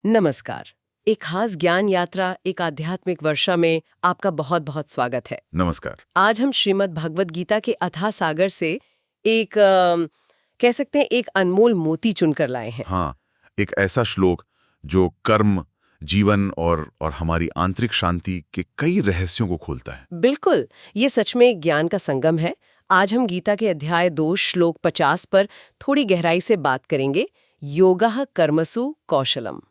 नमस्कार। एक खास ज्ञान यात्रा, एक आध्यात्मिक वर्षा में आपका बहुत बहुत स्वागत है। नमस्कार। आज हम श्रीमद् भगवद गीता के अथाह सागर से एक कह सकते हैं एक अनमोल मोती चुनकर लाए हैं। हाँ, एक ऐसा श्लोक जो कर्म, जीवन और हमारी आंतरिक शांति के कई रहस्यों को खोलता है। बिल्कुल, ये सच में एक ज्ञान का संगम है। आज हम गीता के अध्याय 2 श्लोक 50 पर थोड़ी गहराई से बात करेंगे। योगः कर्मसु कौशलम।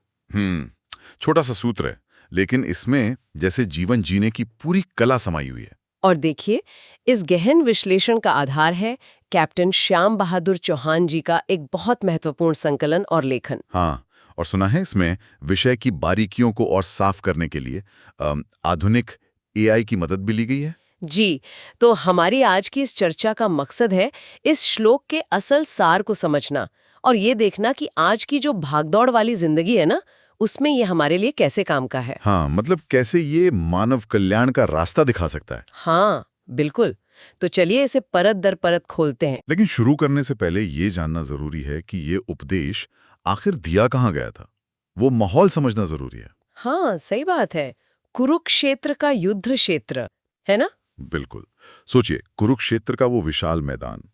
छोटा सा सूत्र है, लेकिन इसमें जैसे जीवन जीने की पूरी कला समाई हुई है। और देखिए, इस गहन विश्लेषण का आधार है कैप्टन श्याम बहादुर चौहान जी का एक बहुत महत्वपूर्ण संकलन और लेखन। हाँ, और सुना है इसमें विषय की बारीकियों को और साफ करने के लिए आधुनिक एआई की मदद भी ली गई है। जी, तो हमारी आज की इस चर्चा का मकसद है इस श्लोक के असल सार को समझना और ये देखना कि आज की जो भागदौड़ वाली जिंदगी है ना, उसमें ये हमारे लिए कैसे काम का है। हाँ, मतलब कैसे ये मानव कल्याण का रास्ता दिखा सकता है। हाँ, बिल्कुल। तो चलिए इसे परत दर परत खोलते हैं। लेकिन शुरू करने से पहले ये जानना जरूरी है कि ये उपदेश आखिर दिया कहाँ गया था। वो माहौल समझना जरूरी है। हाँ, सही बात है। कुरुक्षेत्र का युद्ध क्षेत्र, है ना? बिल्कुल। सोचिए, कुरुक्षेत्र का वो विशाल मैदान,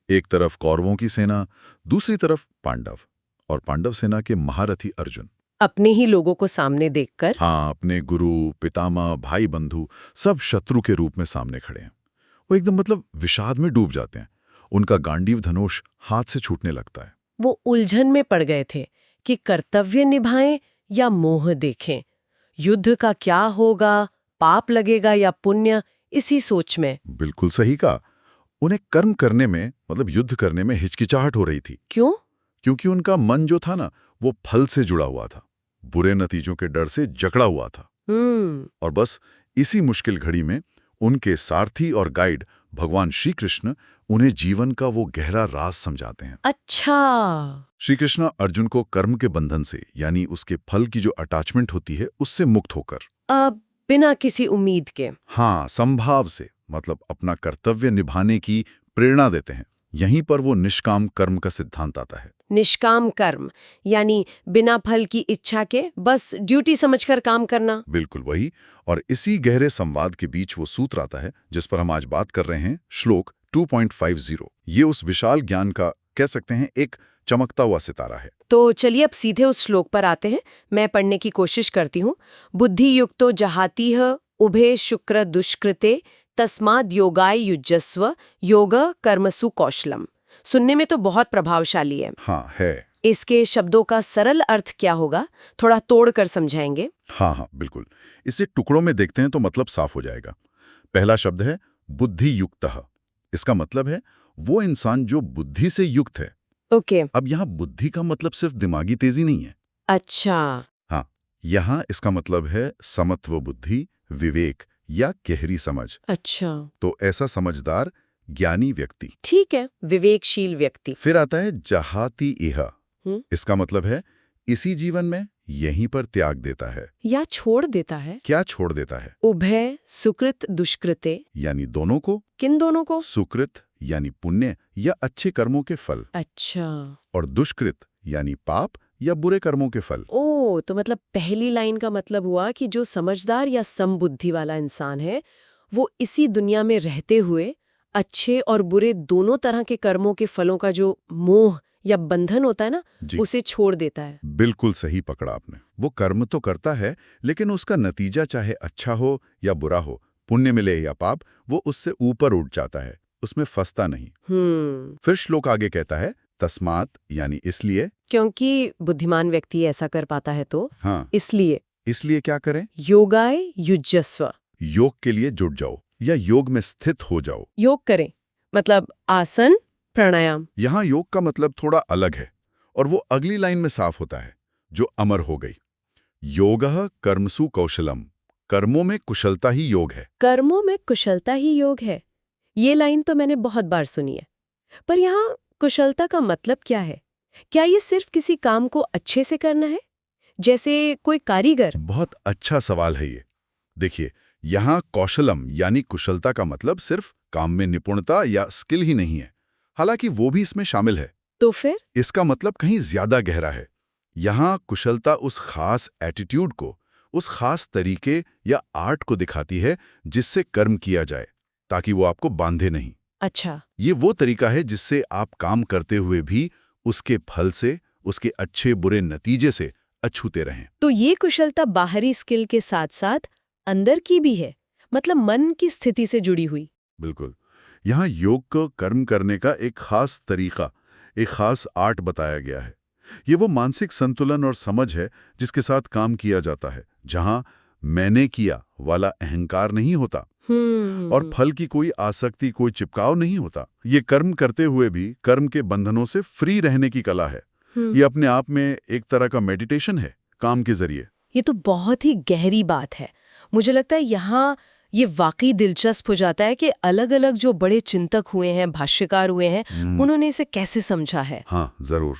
एक तरफ कौरवों की सेना, दूसरी तरफ पांडव, और पांडव सेना के महारथी अर्जुन। अपने ही लोगों को सामने देखकर। हाँ, अपने गुरु, पितामह, भाई बंधु सब शत्रु के रूप में सामने खड़े हैं। वो एकदम मतलब विषाद में डूब जाते हैं। उनका गांडीव धनुष हाथ से छूटने लगता है। वो उलझन में पड़ गए थे कि कर्तव्य निभाएं या मोह देखें। युद्ध का क्या होगा, पाप लगेगा या पुण्य, इसी सोच में। बिल्कुल सही कहा। उन्हें कर्म करने में मतलब युद्ध करने में हिचकिचाहट हो रही थी। क्यों? क्योंकि उनका मन जो था ना, वो फल से जुड़ा हुआ था, बुरे नतीजों के डर से जकड़ा हुआ था। और बस इसी मुश्किल घड़ी में उनके सारथी और गाइड भगवान श्री कृष्ण उन्हें जीवन का वो गहरा राज समझाते हैं। अच्छा। श्री कृष्ण अर्जुन को कर्म के बंधन से, यानी उसके फल की जो अटैचमेंट होती है, उससे मुक्त होकर, अब बिना किसी उम्मीद के। हाँ, संभाव से, मतलब अपना कर्तव्य निभाने की प्रेरणा देते हैं। यहीं पर वो निष्काम कर्म का सिद्धांत आता है। निष्काम कर्म यानी बिना फल की इच्छा के बस ड्यूटी समझकर काम करना। बिल्कुल वही। और इसी गहरे संवाद के बीच वो सूत्र आता है जिस पर हम आज बात कर रहे हैं, श्लोक 2.50। ये उस विशाल ज्ञान का, कह सकते हैं, एक चमकता हुआ सितारा है। तो चलिए अब सीधे उस श्लोक पर आते हैं। मैं पढ़ने की कोशिश करती हूँ। बुद्धि युक्तो जहातीह उभे शुक्र दुष्कृते तस्माद् योगाय युज्यस्व योग कर्मसु कौशलम। सुनने में तो बहुत प्रभावशाली है। हाँ, है। इसके शब्दों का सरल अर्थ क्या होगा, थोड़ा तोड़ कर समझाएंगे? हाँ, बिल्कुल। इसे टुकड़ों में देखते हैं तो मतलब साफ हो जाएगा। पहला शब्द है बुद्धि युक्तः। इसका मतलब है वो इंसान जो बुद्धि से युक्त है। ओके। अब यहाँ बुद्धि का मतलब सिर्फ दिमागी तेजी नहीं है। अच्छा। हाँ, यहाँ इसका मतलब है समत्व बुद्धि, विवेक या गहरी समझ। अच्छा, तो ऐसा समझदार ज्ञानी व्यक्ति। ठीक है, विवेकशील व्यक्ति। फिर आता है जहाती इह। हम्म। इसका मतलब है इसी जीवन में यहीं पर त्याग देता है या छोड़ देता है। क्या छोड़ देता है? उभय सुकृत दुष्कृते, यानी दोनों को। किन दोनों को? सुकृत यानी पुण्य या अच्छे कर्मों के फल, अच्छा। और दुष्कृत यानी पाप या बुरे कर्मों के फल। ओ, तो मतलब पहली लाइन का मतलब हुआ कि जो समझदार या समबुद्धि वाला इंसान है वो इसी दुनिया में रहते हुए अच्छे और बुरे दोनों तरह के कर्मों के फलों का जो मोह या बंधन होता है ना, जी, उसे छोड़ देता है। बिल्कुल सही पकड़ा आपने। वो कर्म तो करता है, लेकिन उसका नतीजा चाहे अच्छा हो या बुरा हो, पुण्य मिले या पाप, वो उससे ऊपर उठ जाता है, उसमें फंसता नहीं। फिर श्लोक आगे कहता है तस्मात्, यानी इसलिए। क्योंकि बुद्धिमान व्यक्ति ऐसा कर पाता है तो हाँ, इसलिए क्या करें? योगाय युज्यस्व। योग के लिए जुट जाओ या योग में स्थित हो जाओ। योग करें मतलब आसन प्राणायाम। यहाँ योग का मतलब थोड़ा अलग है, और वो अगली लाइन में साफ होता है, जो अमर हो गई। योगः कर्मसु कौशलम। कर्मों में कुशलता ही योग है। कर्मों में कुशलता ही योग है। ये लाइन तो मैंने बहुत बार सुनी है, पर यहाँ कुशलता का मतलब क्या है? क्या ये सिर्फ किसी काम को अच्छे से करना है, जैसे कोई कारीगर? बहुत अच्छा सवाल है ये। देखिए, यहाँ कौशलम यानी कुशलता का मतलब सिर्फ काम में निपुणता या स्किल ही नहीं है, हालांकि वो भी इसमें शामिल है। तो फिर इसका मतलब कहीं ज्यादा गहरा है। यहाँ कुशलता उस खास एटीट्यूड को, उस खास तरीके या आर्ट को दिखाती है जिससे कर्म किया जाए, ताकि वो आपको बांधे नहीं। अच्छा। ये वो तरीका है जिससे आप काम करते हुए भी उसके फल से, उसके अच्छे बुरे नतीजे से अछूते रहें। तो ये कुशलता बाहरी स्किल के साथ साथ अंदर की भी है, मतलब मन की स्थिति से जुड़ी हुई। बिल्कुल। यहाँ योग को कर्म करने का एक खास तरीका, एक खास आर्ट बताया गया है। ये वो मानसिक संतुलन और समझ है जिसके साथ काम किया जाता है, जहाँ मैंने किया वाला अहंकार नहीं होता और फल की कोई आसक्ति, कोई चिपकाव नहीं होता। ये कर्म करते हुए भी कर्म के बंधनों से फ्री रहने की कला है। ये अपने आप में एक तरह का मेडिटेशन है, काम के जरिए। ये तो बहुत ही गहरी बात है। मुझे लगता है यहाँ ये वाकई दिलचस्प हो जाता है कि अलग अलग जो बड़े चिंतक हुए हैं, भाष्यकार हुए हैं, उन्होंने इसे कैसे समझा है। हाँ, जरूर।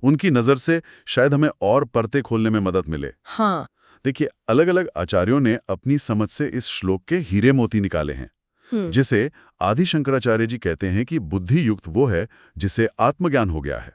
उनकी नजर से शायद हमें और परतें खोलने में मदद मिले। हाँ। देखिए, अलग अलग आचार्यों ने अपनी समझ से इस श्लोक के हीरे मोती निकाले हैं। जिसे आदि शंकराचार्य जी कहते हैं कि बुद्धि युक्त वो है जिसे आत्मज्ञान हो गया है,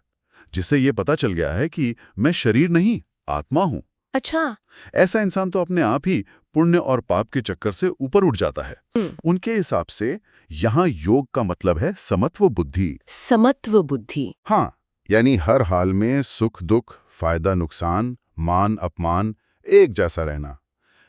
जिससे ये पता चल गया है कि मैं शरीर नहीं, आत्मा हूं। अच्छा। ऐसा इंसान तो अपने आप ही पुण्य और पाप के चक्कर से ऊपर उठ जाता है। उनके हिसाब से यहाँ योग का मतलब है समत्व बुद्धि। समत्व बुद्धि। हाँ, यानी हर हाल में सुख दुख, फायदा नुकसान, मान अपमान एक जैसा रहना।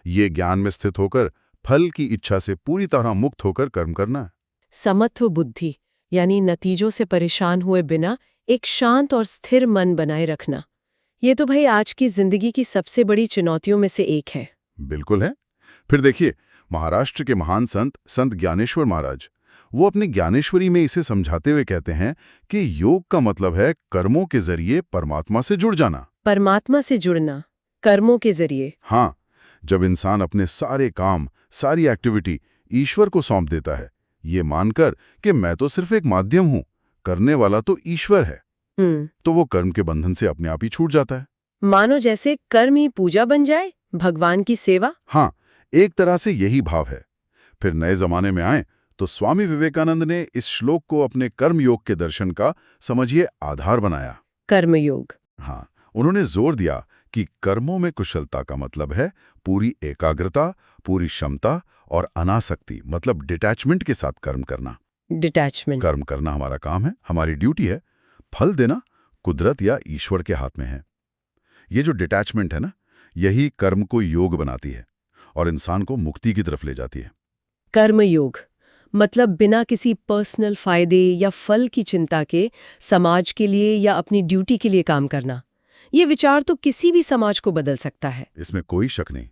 ये ज्ञान में स्थित होकर फल की इच्छा से पूरी तरह मुक्त होकर कर्म करना। समत्व बुद्धि यानी नतीजों से परेशान हुए बिना एक शांत और स्थिर मन बनाए रखना। ये तो भाई आज की जिंदगी की सबसे बड़ी चुनौतियों में से एक है। बिल्कुल है। फिर देखिए, महाराष्ट्र के महान संत ज्ञानेश्वर महाराज, वो अपने ज्ञानेश्वरी में इसे समझाते हुए कहते हैं कि योग का मतलब है कर्मों के जरिए परमात्मा से जुड़ जाना। परमात्मा से जुड़ना कर्मों के जरिए। हाँ, जब इंसान अपने सारे काम, सारी एक्टिविटी ईश्वर को सौंप देता है, ये मानकर कि मैं तो सिर्फ एक माध्यम हूं, करने वाला तो ईश्वर है, तो वो कर्म के बंधन से अपने आप ही छूट जाता है। मानो जैसे कर्म ही पूजा बन जाए, भगवान की सेवा। हाँ, एक तरह से यही भाव है। फिर नए जमाने में आए तो स्वामी विवेकानंद ने इस श्लोक को अपने कर्म योग के दर्शन का, समझिए, आधार बनाया। कर्मयोग। हाँ, उन्होंने जोर दिया कि कर्मों में कुशलता का मतलब है पूरी एकाग्रता, पूरी क्षमता और अनासक्ति, मतलब डिटैचमेंट के साथ कर्म करना। डिटैचमेंट। कर्म करना हमारा काम है, हमारी ड्यूटी है। फल देना कुदरत या ईश्वर के हाथ में है। ये जो डिटैचमेंट है ना, यही कर्म को योग बनाती है और इंसान को मुक्ति की तरफ ले जाती है। कर्मयोग मतलब बिना किसी पर्सनल फायदे या फल की चिंता के समाज के लिए या अपनी ड्यूटी के लिए काम करना। ये विचार तो किसी भी समाज को बदल सकता है, इसमें कोई शक नहीं।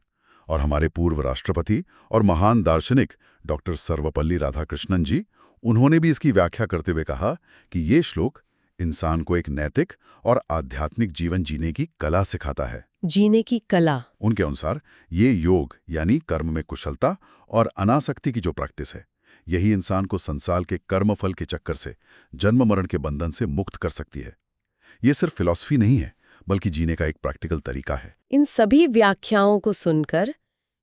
और हमारे पूर्व राष्ट्रपति और महान दार्शनिक डॉक्टर सर्वपल्ली राधाकृष्णन जी, उन्होंने भी इसकी व्याख्या करते हुए कहा कि ये श्लोक इंसान को एक नैतिक और आध्यात्मिक जीवन जीने की कला सिखाता है। जीने की कला। उनके अनुसार ये योग यानी कर्म में कुशलता और अनासक्ति की जो प्रैक्टिस है, यही इंसान को संसार के कर्मफल के चक्कर से, जन्म मरण के बंधन से मुक्त कर सकती है। ये सिर्फ फिलॉसफी नहीं है, बल्कि जीने का एक प्रैक्टिकल तरीका है। इन सभी व्याख्याओं को सुनकर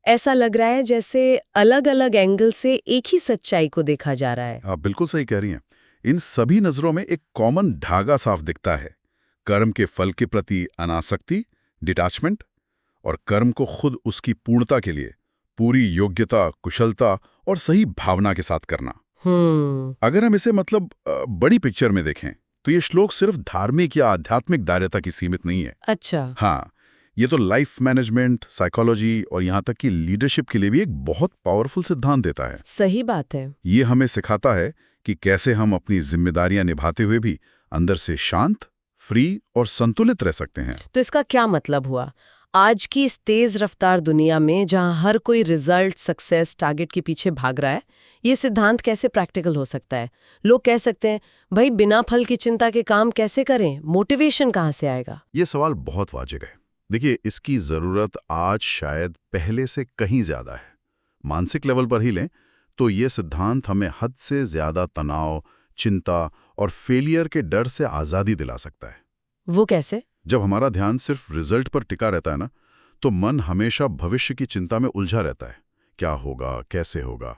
ऐसा लग रहा है जैसे अलग अलग एंगल से एक ही सच्चाई को देखा जा रहा है। आप बिल्कुल सही कह रही हैं। इन सभी नजरों में एक कॉमन धागा साफ दिखता है। कर्म के फल के प्रति अनासक्ति, डिटैचमेंट, और कर्म को खुद उसकी पूर्णता के लिए पूरी योग्यता, कुशलता और सही भावना के साथ करना। अगर हम इसे बड़ी पिक्चर में देखें तो ये श्लोक सिर्फ धार्मिक या आध्यात्मिक दायरे तक ही सीमित नहीं है। अच्छा। हाँ, ये तो लाइफ मैनेजमेंट, साइकोलॉजी और यहाँ तक कि लीडरशिप के लिए भी एक बहुत पावरफुल सिद्धांत देता है। सही बात है। ये हमें सिखाता है कि कैसे हम अपनी जिम्मेदारियां निभाते हुए भी अंदर से शांत, फ्री और संतुलित रह सकते हैं। तो इसका क्या मतलब हुआ? आज की इस तेज रफ्तार दुनिया में जहां हर कोई रिजल्ट, सक्सेस, टारगेट के पीछे भाग रहा है, ये सिद्धांत कैसे प्रैक्टिकल हो सकता है? लोग कह सकते हैं, भाई बिना फल की चिंता के काम कैसे करें? मोटिवेशन कहाँ से आएगा? ये सवाल बहुत वाजिब है। देखिए, इसकी जरूरत आज शायद पहले से कहीं ज्यादा है। मानसिक लेवल पर ही लें तो ये सिद्धांत हमें हद से ज्यादा तनाव, चिंता और फेलियर के डर से आजादी दिला सकता है। वो कैसे? जब हमारा ध्यान सिर्फ रिजल्ट पर टिका रहता है ना, तो मन हमेशा भविष्य की चिंता में उलझा रहता है, क्या होगा, कैसे होगा।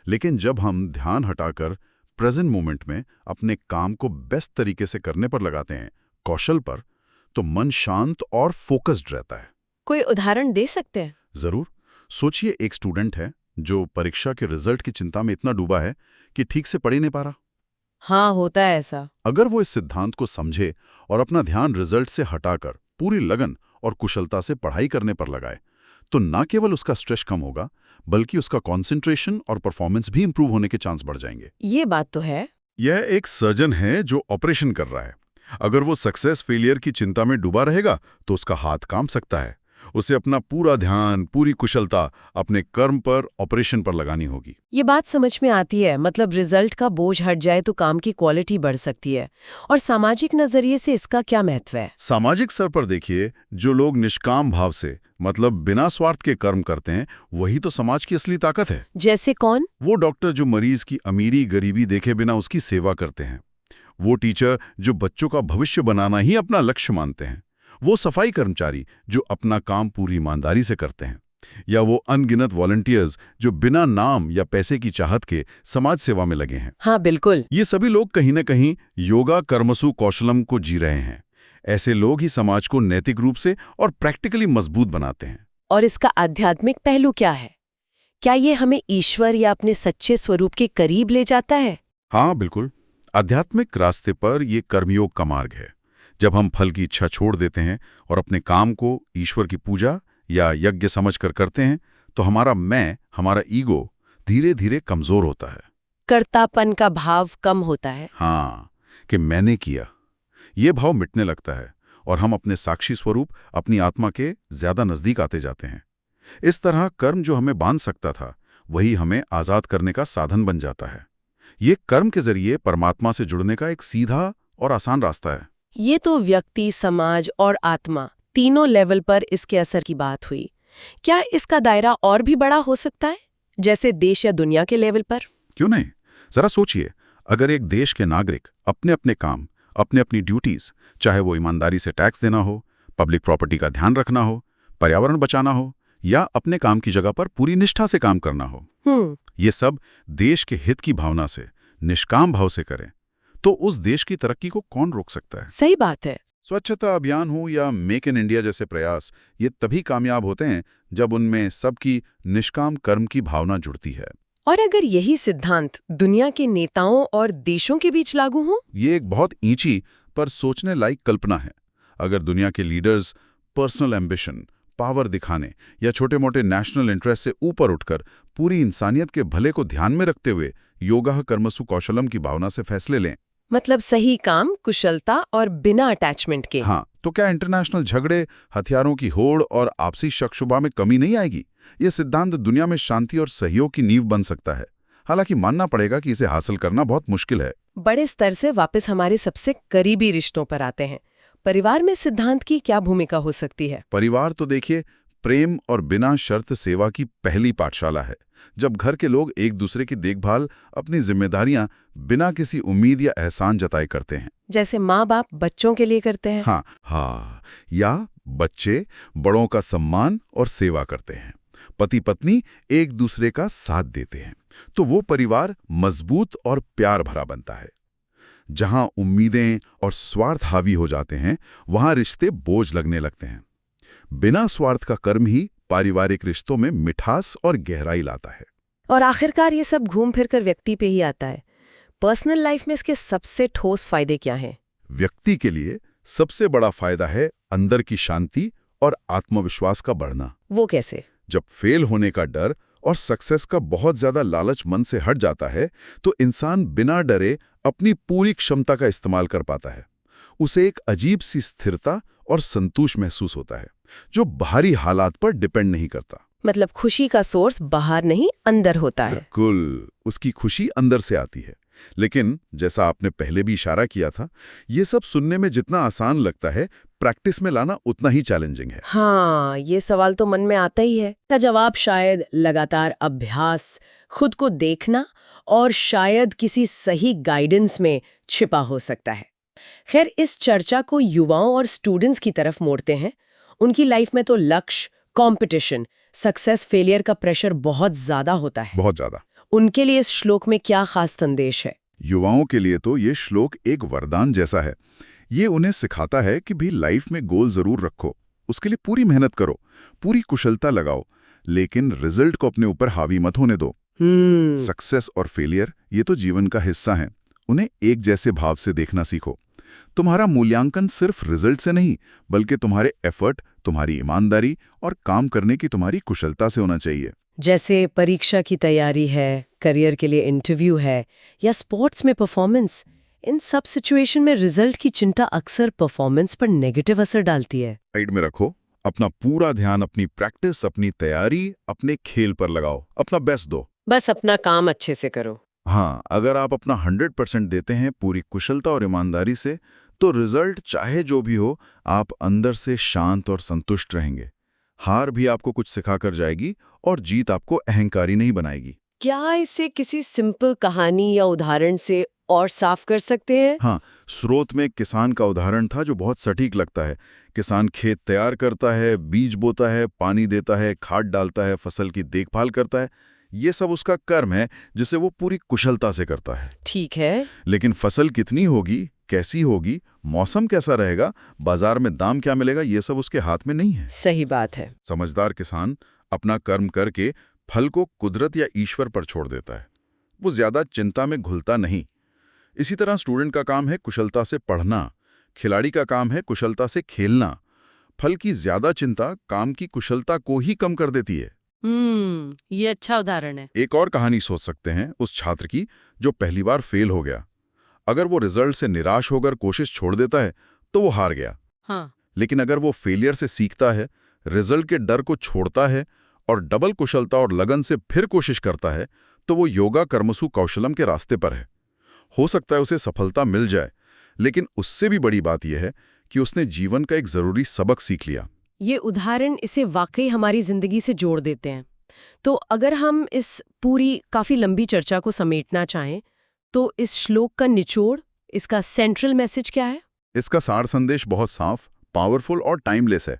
लेकिन जब हम ध्यान हटाकर प्रेजेंट मोमेंट में अपने काम को बेस्ट तरीके से करने पर लगाते हैं, कौशल पर, तो मन शांत और फोकस्ड रहता है। कोई उदाहरण दे सकते हैं? जरूर। सोचिए, एक स्टूडेंट है जो परीक्षा के रिजल्ट की चिंता में इतना डूबा है कि ठीक से पढ़ ही नहीं पा रहा। हाँ, होता है ऐसा। अगर वो इस सिद्धांत को समझे और अपना ध्यान रिजल्ट से हटाकर पूरी लगन और कुशलता से पढ़ाई करने पर लगाए, तो न केवल उसका स्ट्रेस कम होगा, बल्कि उसका कंसंट्रेशन और परफॉर्मेंस भी इंप्रूव होने के चांस बढ़ जाएंगे। ये बात तो है। यह एक सर्जन है जो ऑपरेशन कर रहा है। अगर वो सक्सेस फेलियर की चिंता में डूबा रहेगा तो उसका हाथ कांप सकता है। उसे अपना पूरा ध्यान, पूरी कुशलता अपने कर्म पर, ऑपरेशन पर लगानी होगी। ये बात समझ में आती है। मतलब रिजल्ट का बोझ हट जाए तो काम की क्वालिटी बढ़ सकती है। और सामाजिक नजरिए से इसका क्या महत्व है? सामाजिक स्तर पर देखिए, जो लोग निष्काम भाव से, मतलब बिना स्वार्थ के कर्म करते हैं, वही तो समाज की असली ताकत है। जैसे कौन? वो डॉक्टर जो मरीज की अमीरी गरीबी देखे बिना उसकी सेवा करते हैं। वो टीचर जो बच्चों का भविष्य बनाना ही अपना लक्ष्य मानते हैं। वो सफाई कर्मचारी जो अपना काम पूरी ईमानदारी से करते हैं। या वो अनगिनत वॉलंटियर्स जो बिना नाम या पैसे की चाहत के समाज सेवा में लगे हैं। हाँ, बिल्कुल। ये सभी लोग कहीं न कहीं योगा कर्मसु कौशलम को जी रहे हैं। ऐसे लोग ही समाज को नैतिक रूप से और प्रैक्टिकली मजबूत बनाते हैं। और इसका आध्यात्मिक पहलू क्या है? क्या ये हमें ईश्वर या अपने सच्चे स्वरूप के करीब ले जाता है? हाँ, बिल्कुल। आध्यात्मिक रास्ते पर ये कर्मयोग का मार्ग है। जब हम फल की इच्छा छोड़ देते हैं और अपने काम को ईश्वर की पूजा या यज्ञ समझकर करते हैं, तो हमारा ईगो धीरे धीरे कमजोर होता है। कर्तापन का भाव कम होता है। हाँ, कि मैंने किया, ये भाव मिटने लगता है और हम अपने साक्षी स्वरूप, अपनी आत्मा के ज्यादा नजदीक आते जाते हैं। इस तरह कर्म जो हमें बांध सकता था, वही हमें आजाद करने का साधन बन जाता है। ये कर्म के जरिए परमात्मा से जुड़ने का एक सीधा और आसान रास्ता है। ये तो व्यक्ति, समाज और आत्मा तीनों लेवल पर इसके असर की बात हुई। क्या इसका दायरा और भी बड़ा हो सकता है, जैसे देश या दुनिया के लेवल पर? क्यों नहीं? जरा सोचिए, अगर एक देश के नागरिक अपने अपने काम, अपने अपनी ड्यूटीज, चाहे वो ईमानदारी से टैक्स देना हो, पब्लिक प्रॉपर्टी का ध्यान रखना हो, पर्यावरण बचाना हो, या अपने काम की जगह पर पूरी निष्ठा से काम करना हो, ये सब देश के हित की भावना से, निष्काम भाव से करें, तो उस देश की तरक्की को कौन रोक सकता है? सही बात है। स्वच्छता अभियान हो या मेक इन इंडिया जैसे प्रयास, ये तभी कामयाब होते हैं जब उनमें सबकी निष्काम कर्म की भावना जुड़ती है। और अगर यही सिद्धांत दुनिया के नेताओं और देशों के बीच लागू हो? ये एक बहुत ऊंची पर सोचने लायक कल्पना है। अगर दुनिया के लीडर्स पर्सनल एम्बिशन, पावर दिखाने या छोटे-मोटे नेशनल इंटरेस्ट से ऊपर उठकर पूरी इंसानियत के भले को ध्यान में रखते हुए योगा कर्मसु कौशलम की भावना से फैसले लें, मतलब सही काम, कुशलता और बिना अटैचमेंट के। हाँ, तो क्या इंटरनेशनल झगड़े, हथियारों की होड़ और आपसी शक-शुबा में कमी नहीं आएगी? ये सिद्धांत दुनिया में शांति और सहयोग की नींव बन सकता है। हालांकि मानना पड़ेगा कि इसे हासिल करना बहुत मुश्किल है। बड़े स्तर से वापस हमारे सबसे करीबी रिश्तों पर आते हैं। परिवार में सिद्धांत की क्या भूमिका हो सकती है? परिवार तो देखिए, प्रेम और बिना शर्त सेवा की पहली पाठशाला है। जब घर के लोग एक दूसरे की देखभाल, अपनी जिम्मेदारियां बिना किसी उम्मीद या एहसान जताए करते हैं। जैसे माँ बाप बच्चों के लिए करते हैं। हाँ, या बच्चे बड़ों का सम्मान और सेवा करते हैं। पति पत्नी एक दूसरे का साथ देते हैं, तो वो परिवार मजबूत और प्यार भरा बनता है। जहां उम्मीदें और स्वार्थ हावी हो जाते हैं, वहां रिश्ते बोझ लगने लगते हैं। बिना स्वार्थ का कर्म ही पारिवारिक रिश्तों में मिठास और गहराई लाता है। और आखिरकार ये सब घूम फिर कर व्यक्ति पे ही आता है। पर्सनल लाइफ में इसके सबसे ठोस फायदे क्या हैं? व्यक्ति के लिए सबसे बड़ा फायदा है अंदर की शांति और आत्मविश्वास का बढ़ना। वो कैसे? जब फेल होने का डर और सक्सेस का बहुत ज्यादा लालच मन से हट जाता है, तो इंसान बिना डरे अपनी पूरी क्षमता का इस्तेमाल कर पाता है। उसे एक अजीब सी स्थिरता और संतोष महसूस होता है, जो बाहरी हालात पर डिपेंड नहीं करता। मतलब खुशी का सोर्स बाहर नहीं, अंदर होता है। बिल्कुल, उसकी खुशी अंदर से आती है। लेकिन जैसा आपने पहले भी इशारा किया था, ये सब सुनने में जितना आसान लगता है, प्रैक्टिस में लाना उतना ही चैलेंजिंग है। हाँ, ये सवाल तो मन में आता ही है। का जवाब शायद लगातार अभ्यास, खुद को देखना और शायद किसी सही गाइडेंस में छिपा हो सकता है। खैर, इस चर्चा को युवाओं और स्टूडेंट्स की तरफ मोड़ते हैं। उनकी लाइफ में तो लक्ष्य, कंपटीशन, सक्सेस, फेलियर का प्रेशर बहुत ज्यादा होता है। बहुत ज्यादा। उनके लिए इस श्लोक में क्या खास संदेश है? युवाओं के लिए तो ये श्लोक एक वरदान जैसा है। ये उन्हें सिखाता है कि भी लाइफ में गोल जरूर रखो, उसके लिए पूरी मेहनत करो, पूरी कुशलता लगाओ, लेकिन रिजल्ट को अपने ऊपर हावी मत होने दो। सक्सेस और फेलियर ये तो जीवन का हिस्सा है, उन्हें एक जैसे भाव से देखना सीखो। तुम्हारा मूल्यांकन सिर्फ रिजल्ट से नहीं, बल्कि तुम्हारे एफर्ट, तुम्हारी ईमानदारी और काम करने की तुम्हारी कुशलता से होना चाहिए। जैसे परीक्षा की तैयारी है, करियर के लिए इंटरव्यू है या स्पोर्ट्स में परफॉर्मेंस, इन सब सिचुएशन में रिजल्ट की चिंता अक्सर परफॉर्मेंस पर नेगेटिव असर डालती है। साइड में रखो, अपना पूरा ध्यान अपनी प्रैक्टिस, अपनी तैयारी, अपने खेल पर लगाओ, अपना बेस्ट दो। बस अपना काम अच्छे से करो। हाँ, अगर आप अपना 100% देते हैं पूरी कुशलता और ईमानदारी से, तो रिजल्ट चाहे जो भी हो, आप अंदर से शांत और संतुष्ट रहेंगे। हार भी आपको कुछ सिखा कर जाएगी और जीत आपको अहंकारी नहीं बनाएगी। क्या इसे किसी सिंपल कहानी या उदाहरण से और साफ कर सकते हैं? हाँ, स्रोत में एक किसान का उदाहरण था जो बहुत सटीक लगता है। किसान खेत तैयार करता है, बीज बोता है, पानी देता है, खाद डालता है, फसल की देखभाल करता है। ये सब उसका कर्म है जिसे वो पूरी कुशलता से करता है। ठीक है। लेकिन फसल कितनी होगी, कैसी होगी, मौसम कैसा रहेगा, बाजार में दाम क्या मिलेगा, ये सब उसके हाथ में नहीं है। सही बात है। समझदार किसान अपना कर्म करके फल को कुदरत या ईश्वर पर छोड़ देता है। वो ज्यादा चिंता में घुलता नहीं। इसी तरह स्टूडेंट का काम है कुशलता से पढ़ना, खिलाड़ी का काम है कुशलता से खेलना। फल की ज्यादा चिंता काम की कुशलता को ही कम कर देती है। ये अच्छा उदाहरण है। एक और कहानी सोच सकते हैं उस छात्र की जो पहली बार फेल हो गया। अगर वो रिजल्ट से निराश होकर कोशिश छोड़ देता है तो वो हार गया। हाँ। लेकिन अगर वो फेलियर से सीखता है, रिजल्ट के डर को छोड़ता है और डबल कुशलता और लगन से फिर कोशिश करता है, तो वो योगा कर्मसु कौशलम के रास्ते पर है। हो सकता है उसे सफलता मिल जाए, लेकिन उससे भी बड़ी बात यह है कि उसने जीवन का एक जरूरी सबक सीख लिया। ये उदाहरण इसे वाकई हमारी जिंदगी से जोड़ देते हैं। तो अगर हम इस पूरी काफी लंबी चर्चा को समेटना चाहें, तो इस श्लोक का निचोड़, इसका सेंट्रल मैसेज क्या है? इसका सार संदेश बहुत साफ, पावरफुल और टाइमलेस है।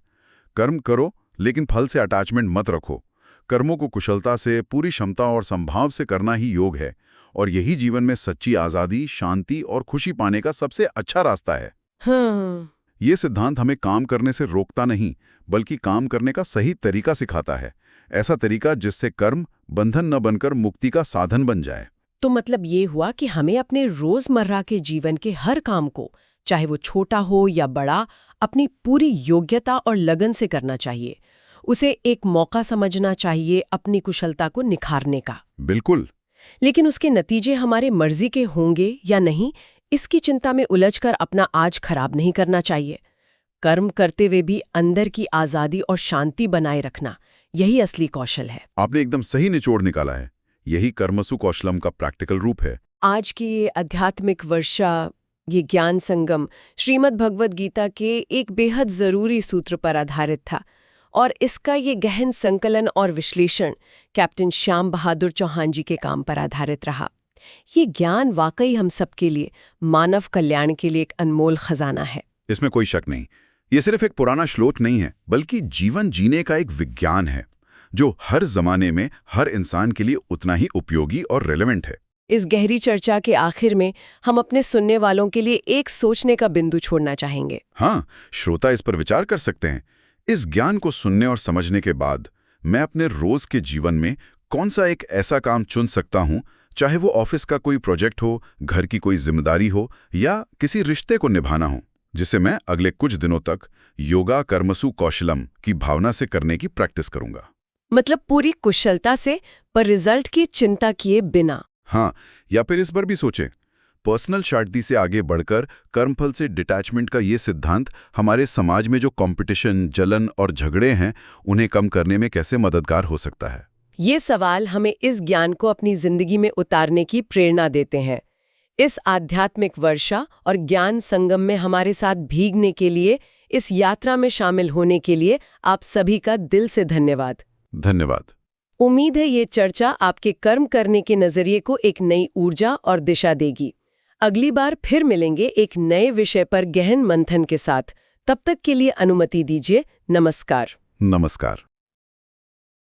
कर्म करो, लेकिन फल से अटैचमेंट मत रखो। कर्मों को कुशलता से, पूरी क्षमता और संभाव से करना ही योग है, और यही जीवन में सच्ची आज़ादी, शांति और खुशी पाने का सबसे अच्छा रास्ता है। हाँ। ये सिद्धांत हमें काम करने से रोकता नहीं, बल्कि काम करने का सही तरीका सिखाता है। ऐसा तरीका जिससे कर्म बंधन न बनकर मुक्ति का साधन बन जाए। तो मतलब ये हुआ कि हमें अपने रोजमर्रा के जीवन के हर काम को, चाहे वो छोटा हो या बड़ा, अपनी पूरी योग्यता और लगन से करना चाहिए। उसे एक मौका समझना चाहिए अपनी कुशलता को निखारने का। बिल्कुल। लेकिन उसके नतीजे हमारे मर्जी के होंगे या नहीं, इसकी चिंता में उलझकर अपना आज खराब नहीं करना चाहिए। कर्म करते हुए भी अंदर की आज़ादी और शांति बनाए रखना, यही असली कौशल है। आपने एकदम सही निचोड़ निकाला है। यही कर्मसु कौशलम का प्रैक्टिकल रूप है। आज की ये आध्यात्मिक वर्षा, ये ज्ञान संगम श्रीमद् भगवद गीता के एक बेहद जरूरी सूत्र पर आधारित था, और इसका ये गहन संकलन और विश्लेषण कैप्टन श्याम बहादुर चौहान जी के काम पर आधारित रहा। ये ज्ञान वाकई हम सबके लिए, मानव कल्याण के लिए एक अनमोल खजाना है। इसमें कोई शक नहीं। ये सिर्फ एक पुराना श्लोक नहीं है, बल्कि जीवन जीने का एक विज्ञान है, जो हर जमाने में हर इंसान के लिए उतना ही उपयोगी और रेलेवेंट है। इस गहरी चर्चा के आखिर में हम अपने सुनने वालों के लिए एक सोचने का बिंदु छोड़ना चाहेंगे। हाँ, श्रोता इस पर विचार कर सकते हैं। इस ज्ञान को सुनने और समझने के बाद मैं अपने रोज के जीवन में कौन सा एक ऐसा काम चुन सकता हूँ, चाहे वो ऑफिस का कोई प्रोजेक्ट हो, घर की कोई जिम्मेदारी हो या किसी रिश्ते को निभाना हो, जिसे मैं अगले कुछ दिनों तक योगा कर्मसु कौशलम की भावना से करने की प्रैक्टिस करूंगा। मतलब पूरी कुशलता से, पर रिजल्ट की चिंता किए बिना। हाँ, या फिर इस पर भी सोचें, पर्सनल शांति से आगे बढ़कर कर्मफल से डिटैचमेंट का ये सिद्धांत हमारे समाज में जो कंपटीशन, जलन और झगड़े हैं, उन्हें कम करने में कैसे मददगार हो सकता है। ये सवाल हमें इस ज्ञान को अपनी जिंदगी में उतारने की प्रेरणा देते हैं। इस आध्यात्मिक वर्षा और ज्ञान संगम में हमारे साथ भीगने के लिए, इस यात्रा में शामिल होने के लिए आप सभी का दिल से धन्यवाद। धन्यवाद। उम्मीद है ये चर्चा आपके कर्म करने के नजरिए को एक नई ऊर्जा और दिशा देगी। अगली बार फिर मिलेंगे एक नए विषय पर गहन मंथन के साथ। तब तक के लिए अनुमति दीजिए। नमस्कार। नमस्कार।